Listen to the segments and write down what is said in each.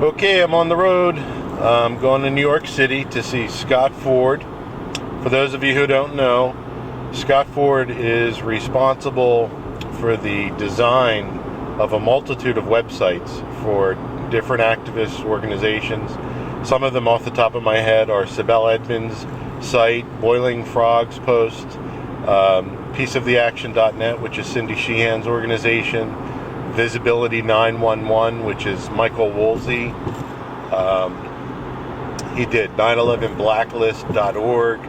Okay, I'm on the road. I'm going to New York City to see Scott Ford. For those of you who don't know, Scott Ford is responsible for the design of a multitude of websites for different activist organizations. Some of them off the top of my head are Sibel Edmonds' site, Boiling Frogs Post, pieceoftheaction.net, which is Cindy Sheehan's organization, Visibility 911, which is Michael Woolsey. He did 911blacklist.org,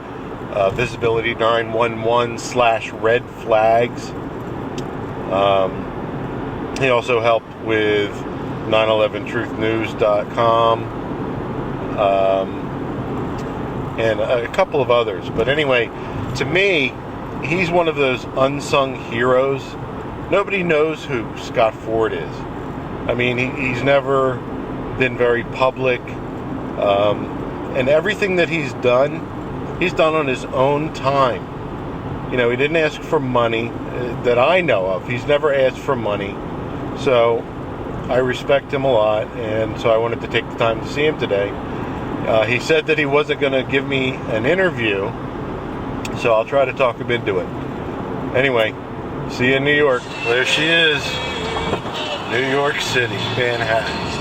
Visibility 911/Red Flags. He also helped with 911truthnews.com and a couple of others. But anyway, to me, he's one of those unsung heroes. Nobody knows who Scott Ford is. I mean, he's never been very public. And everything that he's done on his own time. You know, he didn't ask for money that I know of. He's never asked for money. So I respect him a lot, and so I wanted to take the time to see him today. He said that he wasn't going to give me an interview, so I'll try to talk him into it. Anyway, see you in New York. There she is. New York City, Manhattan.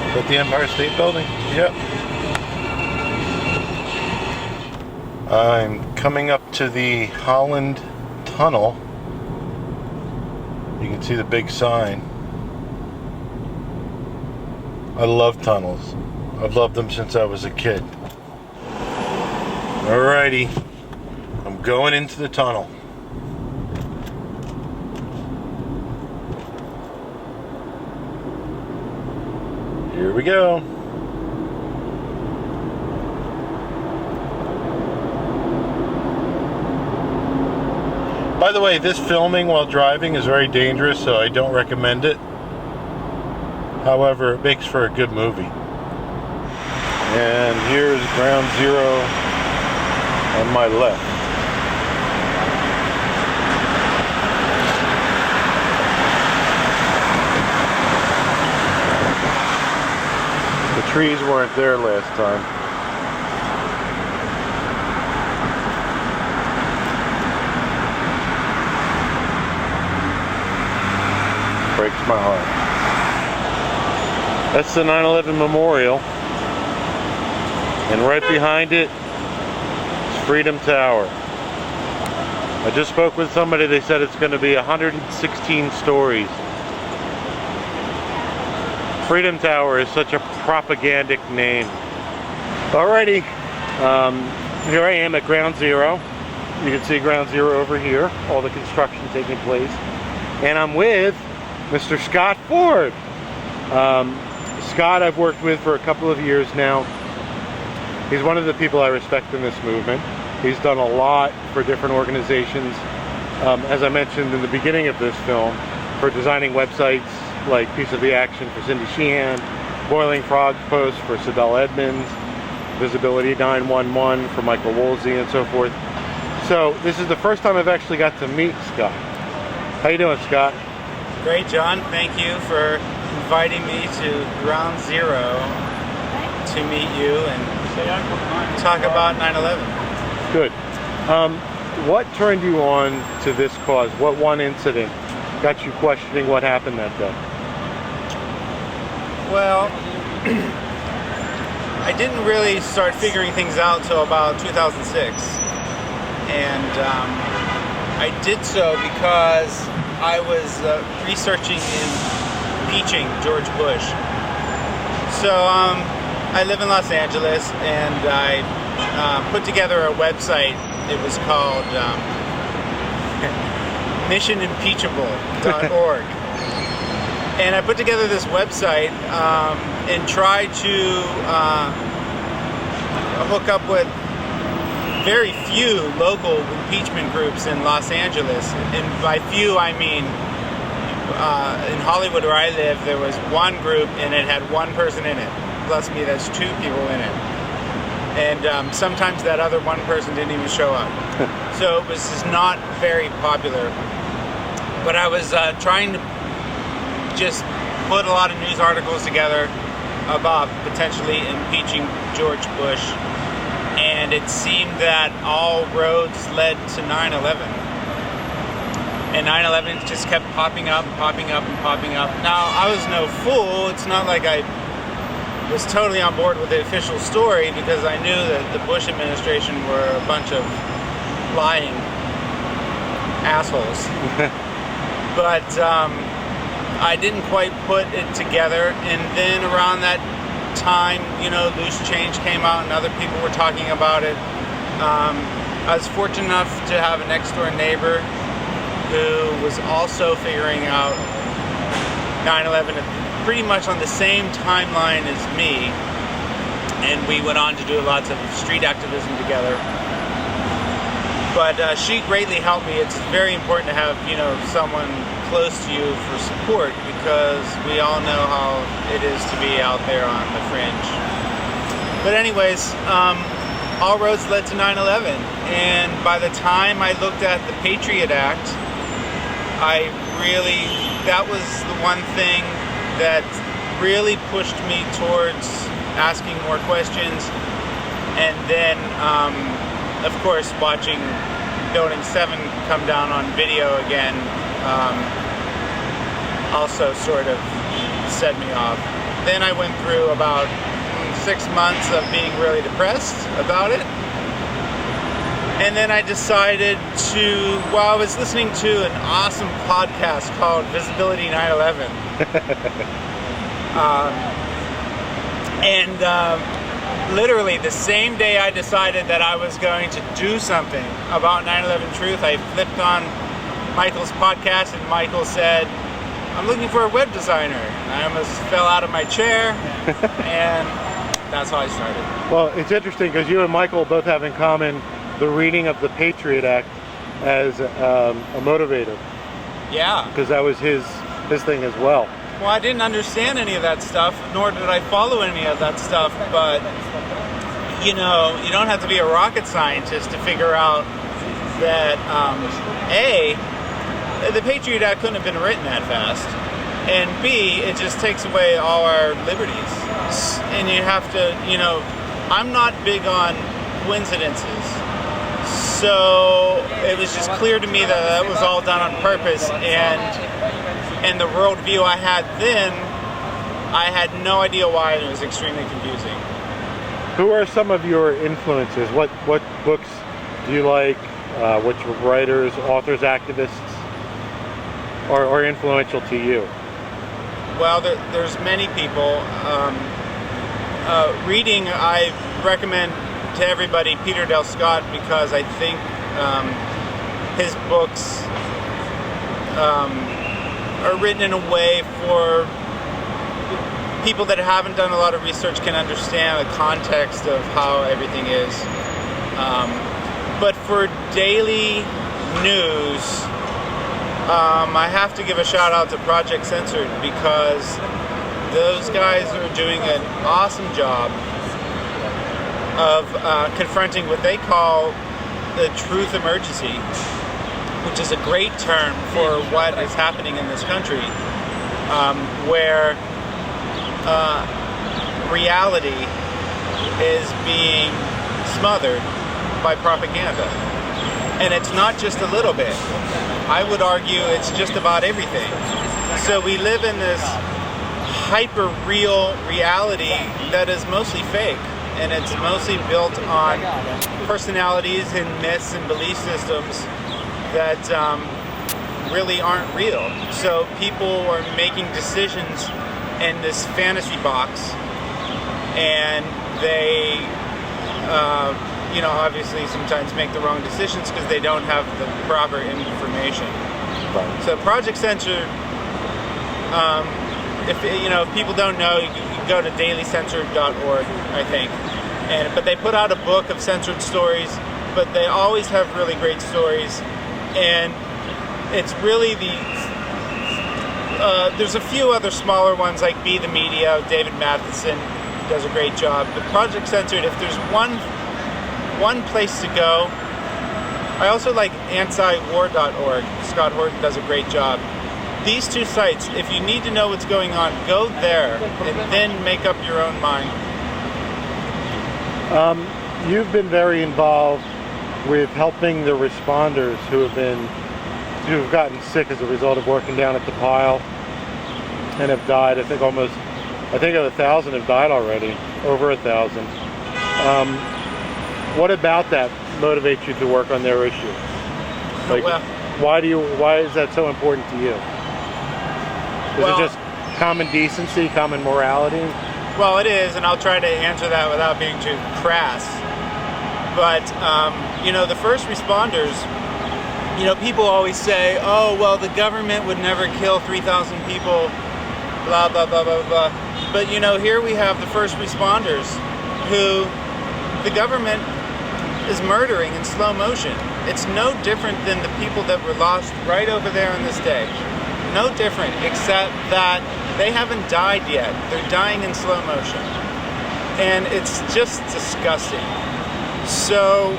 Is that the Empire State Building? Yep. I'm coming up to the Holland Tunnel. You can see the big sign. I love tunnels. I've loved them since I was a kid. Alrighty. I'm going into the tunnel. Here we go. By the way, this filming while driving is very dangerous, so I don't recommend it. However, it makes for a good movie. And here's Ground Zero on my left. The trees weren't there last time. Breaks my heart. That's the 9/11 Memorial. And right behind it is Freedom Tower. I just spoke with somebody. They said it's going to be 116 stories. Freedom Tower is such a propagandic name. Alrighty, here I am at Ground Zero. You can see Ground Zero over here, all the construction taking place. And I'm with Mr. Scott Ford. Scott I've worked with for a couple of years now. He's one of the people I respect in this movement. He's done a lot for different organizations, as I mentioned in the beginning of this film, for designing websites like Piece of the Action for Cindy Sheehan, Boiling Frogs Post for Sibel Edmonds, Visibility 911 for Michael Woolsey, and so forth. So this is the first time I've actually got to meet Scott. How you doing, Scott? Great, John. Thank you for inviting me to Ground Zero to meet you and talk about 9/11. Good. What turned you on to this cause? What one incident got you questioning what happened that day? Well, I didn't really start figuring things out till about 2006. And I did so because I was researching impeaching George Bush. So I live in Los Angeles, and I put together a website. It was called missionimpeachable.org. And I put together this website and tried to hook up with very few local impeachment groups in Los Angeles. And by few, I mean in Hollywood where I live, there was one group and it had one person in it. Plus me, that's two people in it. And sometimes that other one person didn't even show up. So it was just not very popular. But I was trying to just put a lot of news articles together about potentially impeaching George Bush, and it seemed that all roads led to 9/11. And 9/11 just kept popping up and popping up and popping up. Now, I was no fool. It's not like I was totally on board with the official story, because I knew that the Bush administration were a bunch of lying assholes. But I didn't quite put it together. And then around that time, Loose Change came out and other people were talking about it. I was fortunate enough to have a next door neighbor who was also figuring out 9/11 pretty much on the same timeline as me, and we went on to do lots of street activism together. But she greatly helped me. It's very important to have someone close to you for support, because we all know how it is to be out there on the fringe. But anyways, all roads led to 9/11, and by the time I looked at the Patriot Act, that was the one thing that really pushed me towards asking more questions. And then, of course, watching Building 7 come down on video again also sort of set me off. Then I went through about 6 months of being really depressed about it. And then I decided I was listening to an awesome podcast called Visibility 9/11. Literally the same day I decided that I was going to do something about 9/11 truth, I flipped on Michael's podcast, and Michael said, "I'm looking for a web designer." And I almost fell out of my chair, and that's how I started. Well, it's interesting because you and Michael both have in common the reading of the Patriot Act as a motivator. Yeah. Because that was his thing as well. Well, I didn't understand any of that stuff, nor did I follow any of that stuff, but, you don't have to be a rocket scientist to figure out that, A, the Patriot Act couldn't have been written that fast, and B, it just takes away all our liberties. And you have to, I'm not big on coincidences. So it was just clear to me that was all done on purpose, and the worldview I had then, I had no idea why, and it was extremely confusing. Who are some of your influences? What books do you like? Which writers, authors, activists are influential to you? Well, there's many people. Reading, I recommend to everybody Peter Dale Scott, because I think his books are written in a way for people that haven't done a lot of research can understand the context of how everything is. But for daily news, I have to give a shout out to Project Censored, because those guys are doing an awesome job of confronting what they call the truth emergency, which is a great term for what is happening in this country, where reality is being smothered by propaganda. And it's not just a little bit. I would argue it's just about everything. So we live in this hyper-real reality that is mostly fake. And it's mostly built on personalities and myths and belief systems that really aren't real. So people are making decisions in this fantasy box, and they, obviously sometimes make the wrong decisions because they don't have the proper information. Right. So Project Censored, if people don't know, you can go to dailycensored.org, I think. But they put out a book of censored stories, but they always have really great stories. And it's really there's a few other smaller ones like Be the Media. David Matheson does a great job. But Project Censored, if there's one place to go, I also like antiwar.org. Scott Horton does a great job. these two sites, if you need to know what's going on, go there and then make up your own mind. You've been very involved with helping the responders who have gotten sick as a result of working down at the pile and have died. I think 1,000 have died already, over 1,000. What about that motivates you to work on their issue? Like, Well, why is that so important to you? Is Well- it just common decency, common morality? well, it is, and I'll try to answer that without being too crass. But, the first responders, people always say, oh, well, the government would never kill 3,000 people, blah, blah, blah, blah, blah. But, here we have the first responders who the government is murdering in slow motion. It's no different than the people that were lost right over there on this day. No different, except that they haven't died yet. They're dying in slow motion. And it's just disgusting. So,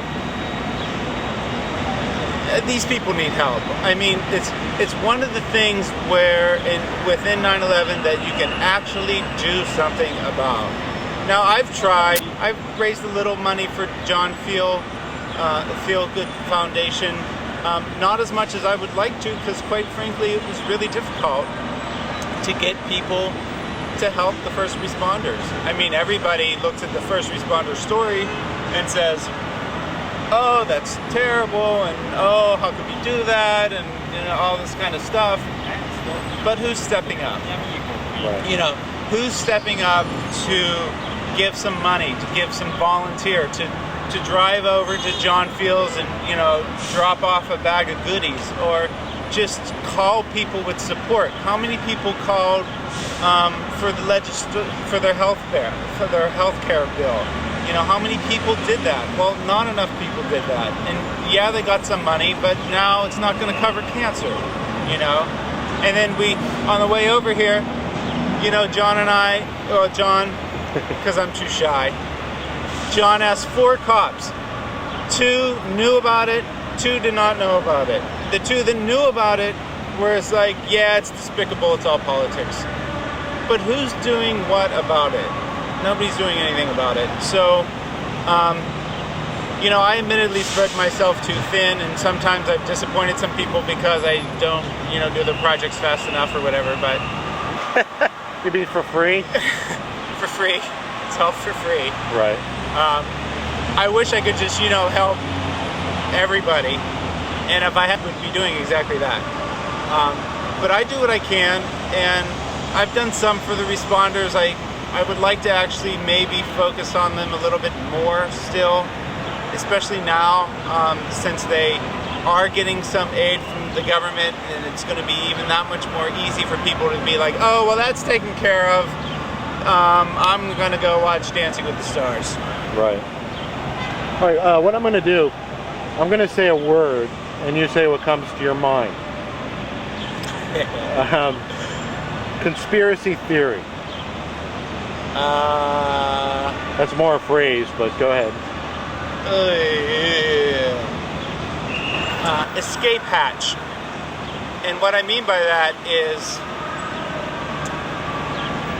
these people need help. I mean, it's one of the things where within 9/11 that you can actually do something about. Now, I've raised a little money for John Feel Good Foundation. Not as much as I would like to, because quite frankly, it was really difficult to get people to help the first responders. I mean, everybody looks at the first responder story and says, oh, that's terrible, and oh, how could we do that, and all this kind of stuff. But who's stepping up? Right. Who's stepping up to give some money, to give some volunteer, to drive over to John Fields and drop off a bag of goodies, or just call people with support? How many people called for their health care bill? How many people did that? Well, not enough people did that. And yeah, they got some money, but now it's not going to cover cancer, And then on the way over here, John and John, because I'm too shy, John asked 4 cops. 2 knew about it, 2 did not know about it. The 2 that knew about it were like, yeah, it's despicable, it's all politics. But who's doing what about it? Nobody's doing anything about it. So, I admittedly spread myself too thin, and sometimes I've disappointed some people because I don't, do the projects fast enough or whatever, but... You mean for free? For free. It's all for free. Right. I wish I could just, help everybody, and if I had, would be doing exactly that. But I do what I can, and I've done some for the responders. I would like to actually maybe focus on them a little bit more still, especially now, since they are getting some aid from the government, and it's going to be even that much more easy for people to be like, oh, well, that's taken care of. I'm going to go watch Dancing with the Stars. Right. All right, what I'm going to do, I'm going to say a word, and you say what comes to your mind. Conspiracy theory. That's more a phrase, but go ahead. Escape hatch. And what I mean by that is,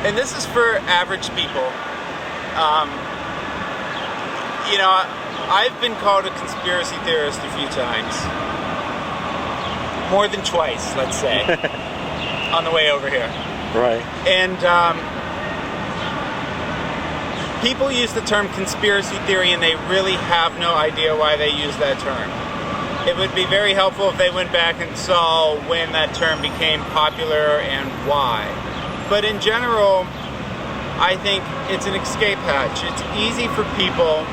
and this is for average people, I've been called a conspiracy theorist a few times. More than twice, let's say, on the way over here. Right. And people use the term conspiracy theory, and they really have no idea why they use that term. It would be very helpful if they went back and saw when that term became popular and why. But in general, I think it's an escape hatch. It's easy for people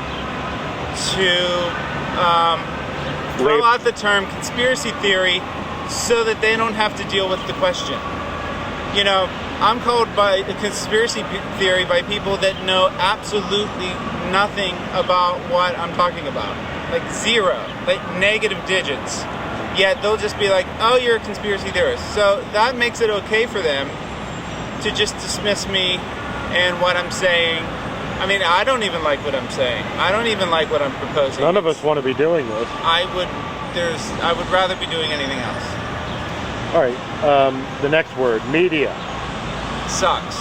to throw out the term conspiracy theory so that they don't have to deal with the question. I'm called by a conspiracy theory by people that know absolutely nothing about what I'm talking about. Like zero, like negative digits. Yet they'll just be like, oh, you're a conspiracy theorist. So that makes it okay for them to just dismiss me and what I'm saying. I mean, I don't even like what I'm saying. I don't even like what I'm proposing. None of us want to be doing this. I would rather be doing anything else. All right. The next word, media. Sucks.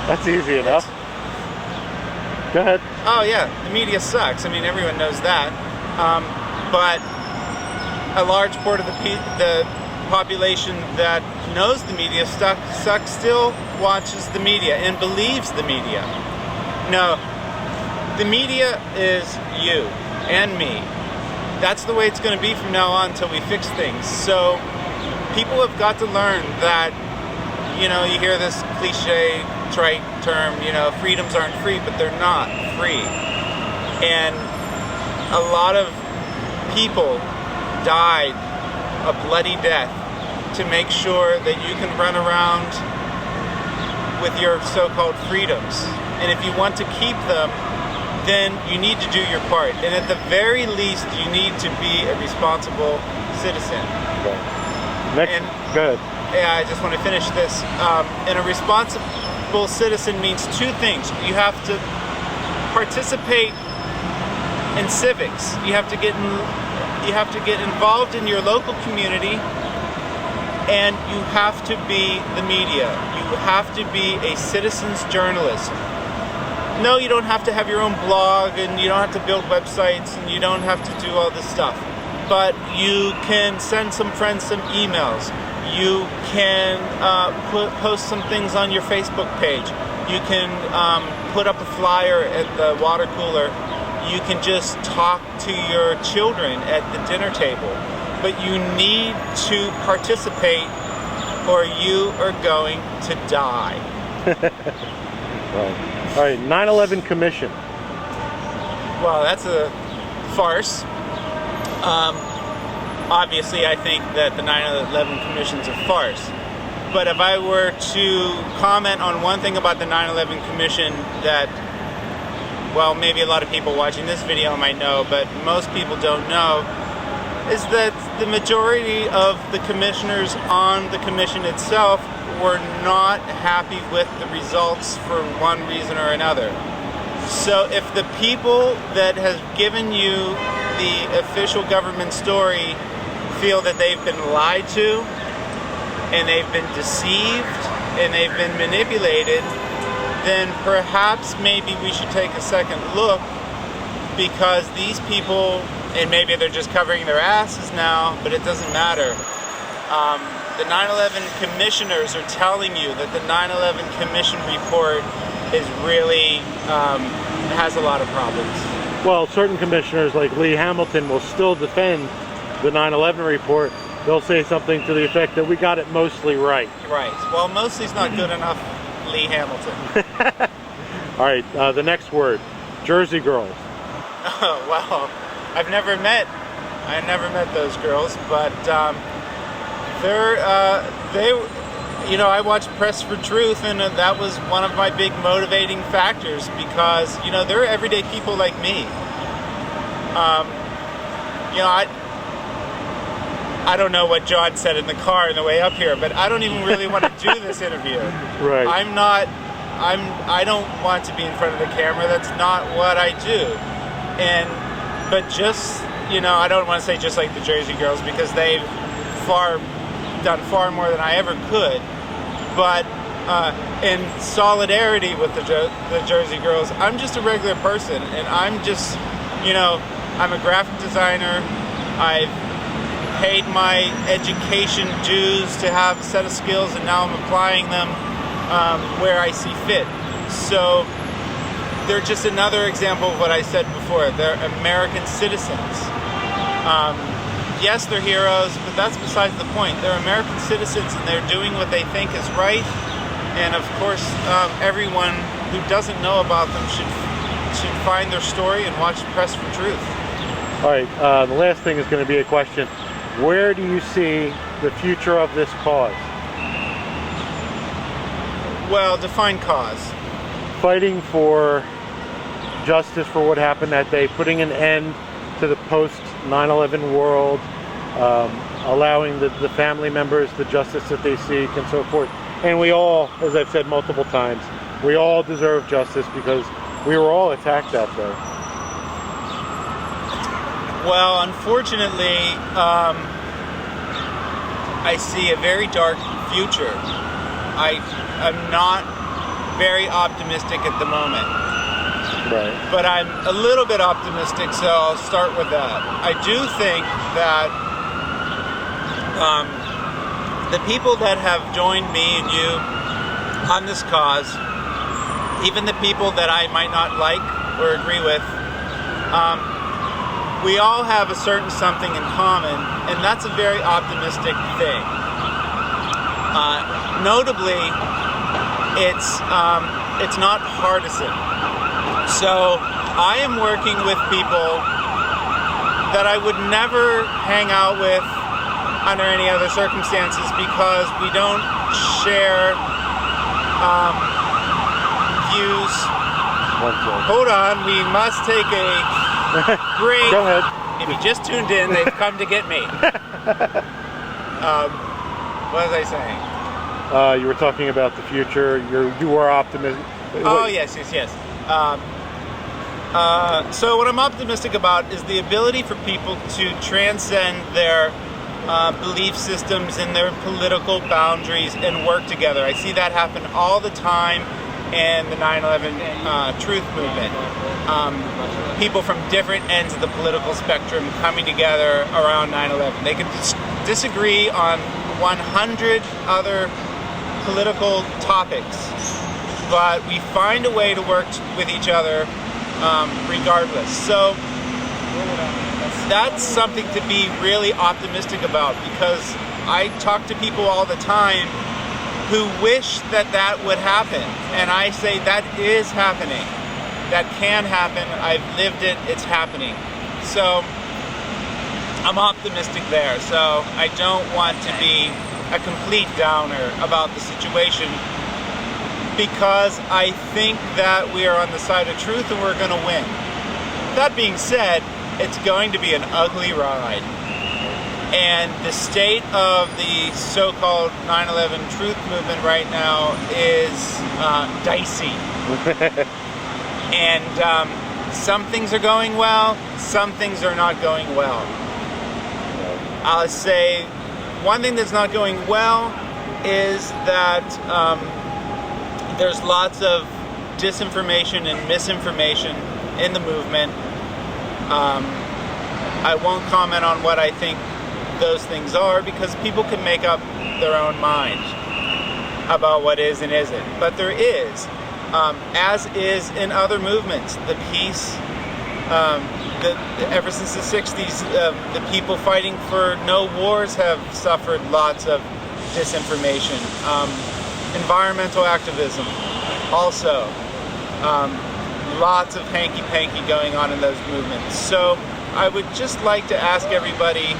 That's easy enough. Go ahead. Oh yeah, the media sucks. I mean, everyone knows that. But a large part of the population that knows the media sucks still watches the media and believes the media. No, the media is you and me. That's the way it's going to be from now on until we fix things. So people have got to learn that, you know, you hear this cliche, trite term, you know, freedoms aren't free, but they're not free. And a lot of people died a bloody death to make sure that you can run around with your so-called freedoms. And if you want to keep them, then you need to do your part. And at the very least, you need to be a responsible citizen. Okay. Next, good. Yeah, I just want to finish this. And a responsible citizen means two things. You have to participate in civics. You have to get involved in your local community, and you have to be the media. You have to be a citizen's journalist. No, you don't have to have your own blog, and you don't have to build websites, and you don't have to do all this stuff. But you can send some friends some emails. You can post some things on your Facebook page. You can put up a flyer at the water cooler. You can just talk to your children at the dinner table. But you need to participate or you are going to die. Right. All right, 9/11 Commission. Well, that's a farce. Obviously, I think that the 9/11 Commission's a farce. But if I were to comment on one thing about the 9/11 Commission that, well, maybe a lot of people watching this video might know, but most people don't know, is that the majority of the commissioners on the commission itself were not happy with the results for one reason or another. So if the people that have given you the official government story feel that they've been lied to, and they've been deceived, and they've been manipulated, then perhaps maybe we should take a second look, because these people, and maybe they're just covering their asses now, but it doesn't matter. The 9/11 commissioners are telling you that the 9/11 Commission report is really has a lot of problems. Well, certain commissioners like Lee Hamilton will still defend the 9/11 report. They'll say something to the effect that we got it mostly right. Right. Well, mostly's not good enough, Lee Hamilton. All right, the next word, Jersey girls. Oh, well, I've never met those girls, but you know, I watched Press for Truth, and that was one of my big motivating factors, because, you know, they're everyday people like me. You know, I don't know what John said in the car on the way up here, but I don't even really want to do this interview. Right. I don't want to be in front of the camera. That's not what I do. But just, you know, I don't want to say just like the Jersey girls, because they've done far more than I ever could. But in solidarity with the Jersey girls, I'm just a regular person, and I'm just, you know, I'm a graphic designer. I've paid my education dues to have a set of skills, and now I'm applying them where I see fit. So they're just another example of what I said before. They're American citizens. Yes, they're heroes, but that's besides the point. They're American citizens, and they're doing what they think is right. And of course, everyone who doesn't know about them should find their story and watch Press for Truth. All right, the last thing is going to be a question. Where do you see the future of this cause? Well, define cause. Fighting for justice for what happened that day, putting an end to the post-9/11 world, allowing the family members the justice that they seek and so forth. And we all, as I've said multiple times, we all deserve justice because we were all attacked that day. Well, unfortunately, I see a very dark future. I'm not very optimistic at the moment. Right. But I'm a little bit optimistic, so I'll start with that. I do think that the people that have joined me and you on this cause, even the people that I might not like or agree with, we all have a certain something in common, and that's a very optimistic thing. Notably, it's not partisan. So I am working with people that I would never hang out with under any other circumstances because we don't share views. Hold on, we must take a break. Go ahead. If you just tuned in, they've come to get me. What was I saying? You were talking about the future. You are optimistic. Oh, yes. So what I'm optimistic about is the ability for people to transcend their belief systems and their political boundaries and work together. I see that happen all the time in the 9/11 truth movement. People from different ends of the political spectrum coming together around 9/11. They could disagree on 100 other political topics, but we find a way to work with each other regardless. So that's something to be really optimistic about, because I talk to people all the time who wish that would happen, and I say that is happening. That can happen. I've lived it. It's happening. So I'm optimistic there. So I don't want to be a complete downer about the situation, because I think that we are on the side of truth and we're going to win. That being said, it's going to be an ugly ride. And the state of the so-called 9/11 truth movement right now is dicey. And some things are going well, some things are not going well. I'll say one thing that's not going well is that there's lots of disinformation and misinformation in the movement. I won't comment on what I think those things are, because people can make up their own mind about what is and isn't. But there is, as is in other movements, the peace, ever since the 60s, the people fighting for no wars have suffered lots of disinformation. Environmental activism, also, lots of hanky-panky going on in those movements. So I would just like to ask everybody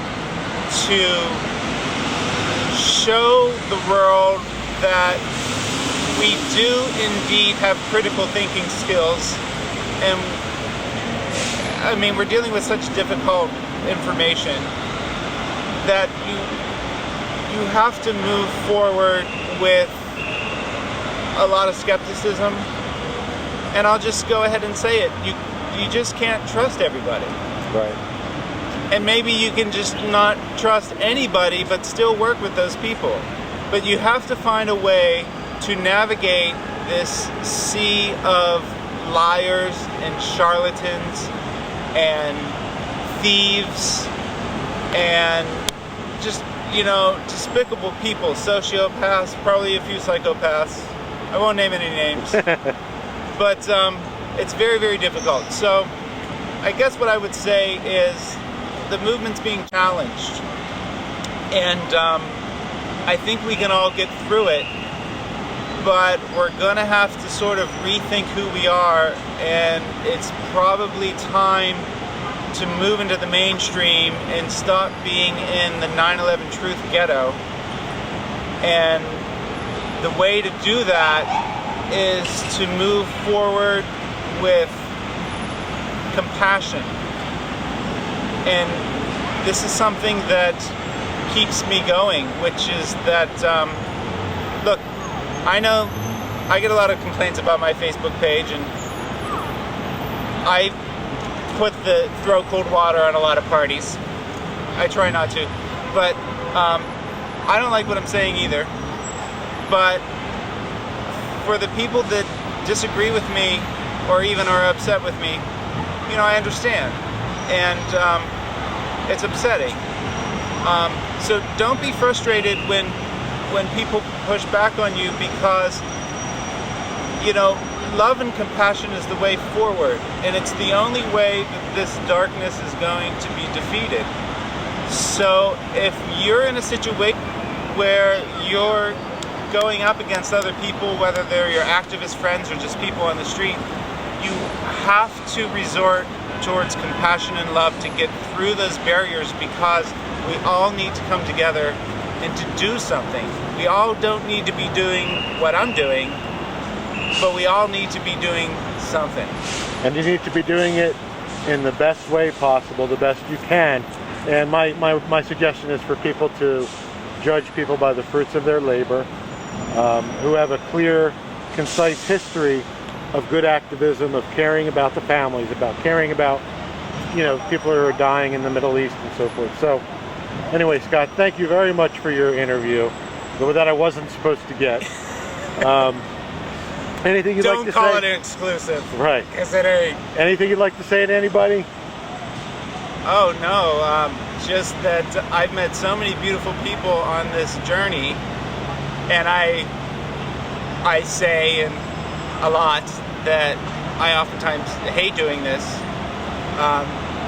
to show the world that we do indeed have critical thinking skills, and I mean, we're dealing with such difficult information that you have to move forward with a lot of skepticism. And I'll just go ahead and say it. You just can't trust everybody. Right. And maybe you can just not trust anybody, but still work with those people. But you have to find a way to navigate this sea of liars and charlatans and thieves and just, despicable people, sociopaths, probably a few psychopaths. I won't name any names. But it's very, very difficult. So I guess what I would say is the movement's being challenged. And I think we can all get through it. But we're going to have to sort of rethink who we are. And it's probably time to move into the mainstream and stop being in the 9/11 truth ghetto. And the way to do that is to move forward with compassion. And this is something that keeps me going, which is that, look, I know I get a lot of complaints about my Facebook page, and I throw cold water on a lot of parties. I try not to, but I don't like what I'm saying either. But for the people that disagree with me or even are upset with me, I understand. And it's upsetting. So don't be frustrated when people push back on you, because love and compassion is the way forward, and it's the only way that this darkness is going to be defeated. So if you're in a situation where you're going up against other people, whether they're your activist friends or just people on the street, you have to resort towards compassion and love to get through those barriers, because we all need to come together and to do something. We all don't need to be doing what I'm doing, but we all need to be doing something. And you need to be doing it in the best way possible, the best you can. And my suggestion is for people to judge people by the fruits of their labor, who have a clear, concise history of good activism, of caring about the families, about caring about people who are dying in the Middle East and so forth. So anyway, Scott, thank you very much for your interview, though that I wasn't supposed to get. Anything you'd like to say? Don't call it an exclusive. Right. Because it ain't. Anything you'd like to say to anybody? Oh no, just that I've met so many beautiful people on this journey, and I say a lot that I oftentimes hate doing this,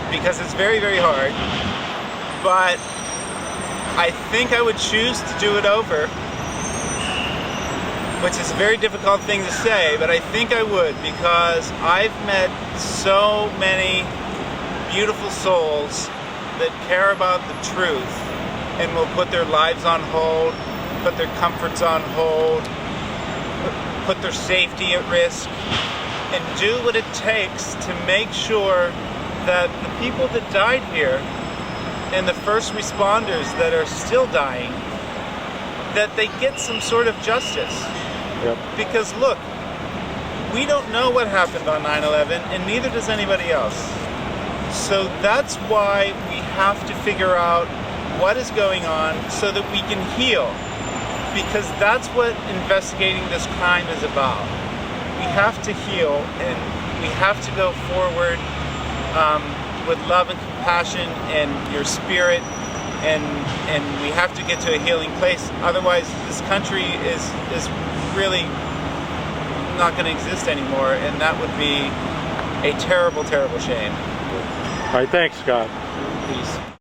because it's very, very hard, but I think I would choose to do it over, which is a very difficult thing to say, but I think I would, because I've met so many beautiful souls that care about the truth and will put their lives on hold, put their comforts on hold, put their safety at risk, and do what it takes to make sure that the people that died here and the first responders that are still dying, that they get some sort of justice. Yep. Because look, we don't know what happened on 9/11, and neither does anybody else. So that's why we have to figure out what is going on so that we can heal. Because that's what investigating this crime is about. We have to heal, and we have to go forward with love and compassion and your spirit, and we have to get to a healing place. Otherwise, this country is really not going to exist anymore, and that would be a terrible, terrible shame. All right, thanks, Scott. Peace.